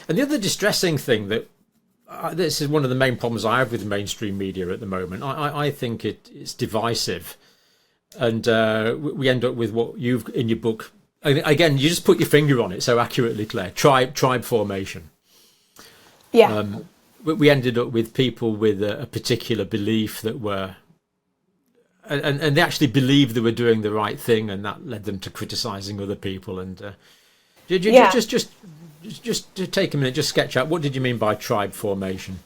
And the other distressing thing that this is one of the main problems I have with mainstream media at the moment. I think it's divisive, and we end up with what you've in your book. Again, you just put your finger on it so accurately, Claire. Tribe formation. Yeah. We ended up with people with a particular belief that were, and they actually believed they were doing the right thing, and that led them to criticising other people. And just to take a minute, just sketch out, what did you mean by tribe formation?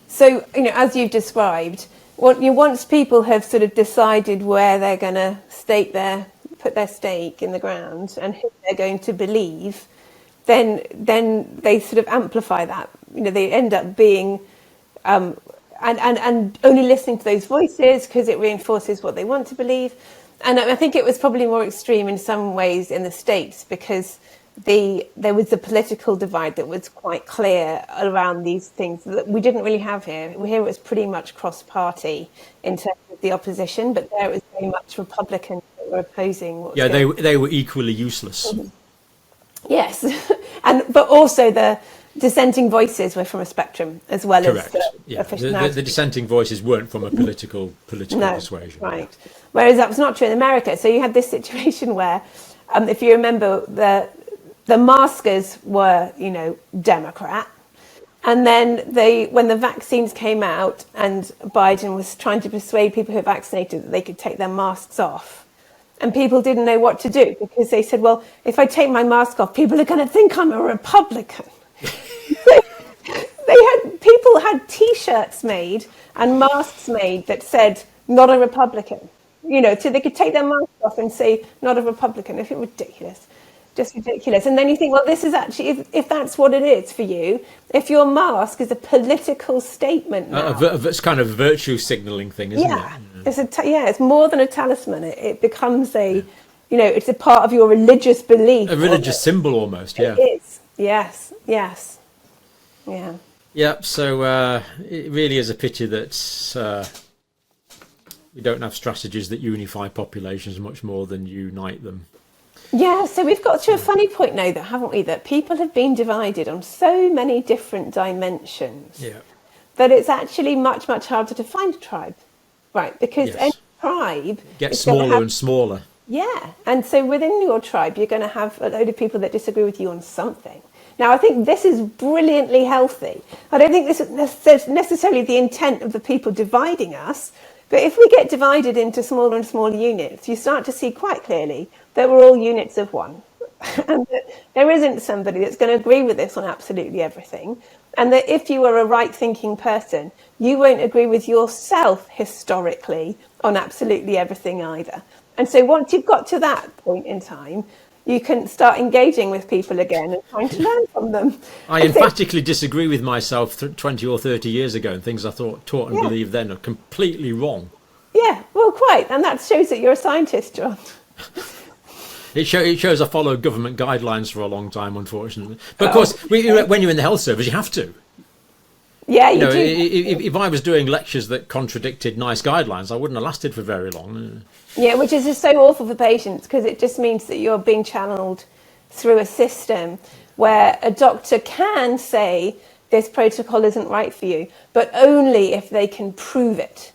So, as you've described, once people have sort of decided where they're going to put their stake in the ground and who they're going to believe, then they sort of amplify that. They end up being and only listening to those voices because it reinforces what they want to believe. And I think it was probably more extreme in some ways in the States because there was a political divide that was quite clear around these things that we didn't really have here. Here it was pretty much cross-party in terms of the opposition, but there it was very much Republicans that were opposing. They were equally useless. Yes, but also the dissenting voices were from a spectrum as well. Correct. As the dissenting voices weren't from a political persuasion. Right. Whereas that was not true in America. So you had this situation where, if you remember, the maskers were, Democrat. And then when the vaccines came out and Biden was trying to persuade people who are vaccinated that they could take their masks off. And people didn't know what to do because they said, well, if I take my mask off, people are going to think I'm a Republican. People had T-shirts made and masks made that said, not a Republican. So they could take their mask off and say, not a Republican. If it were ridiculous. Just ridiculous. And then you think, well, this is actually, if that's what it is for you, if your mask is a political statement now. It's kind of a virtue signalling thing, isn't it? It's more than a talisman. It becomes it's a part of your religious belief. A religious symbol almost, yeah. It is, yes. Yeah. Yeah, so it really is a pity that we don't have strategies that unify populations much more than unite them. Yeah, so we've got to a funny point now, haven't we? That people have been divided on so many different dimensions that it's actually much, much harder to find a tribe, right? Because any tribe gets smaller and smaller. Yeah, and so within your tribe, you're going to have a load of people that disagree with you on something. Now, I think this is brilliantly healthy. I don't think this is necessarily the intent of the people dividing us, but if we get divided into smaller and smaller units, you start to see quite clearly that we're all units of one. And that there isn't somebody that's going to agree with this on absolutely everything. And that if you are a right-thinking person, you won't agree with yourself historically on absolutely everything either. And so once you've got to that point in time, you can start engaging with people again and trying to learn from them. I emphatically disagree with myself 20 or 30 years ago, and things I taught and believed then are completely wrong. Yeah, well, quite. And that shows that you're a scientist, John. It shows I followed government guidelines for a long time, unfortunately. But of course, when you're in the health service, you have to. Yeah, you do. If I was doing lectures that contradicted nice guidelines, I wouldn't have lasted for very long. Yeah, which is just so awful for patients because it just means that you're being channeled through a system where a doctor can say this protocol isn't right for you, but only if they can prove it.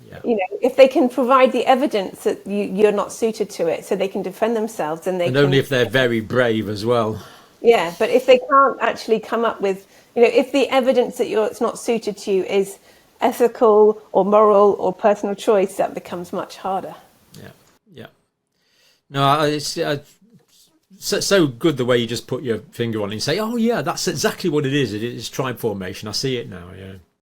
Yeah. If they can provide the evidence that you're not suited to it, so they can defend themselves, and only if they're very brave as well. Yeah, but if they can't actually come up with, if the evidence that it's not suited to you is ethical or moral or personal choice, that becomes much harder. Yeah. No, it's so good the way you just put your finger on it and say, oh yeah, that's exactly what it is. It is tribe formation. I see it now.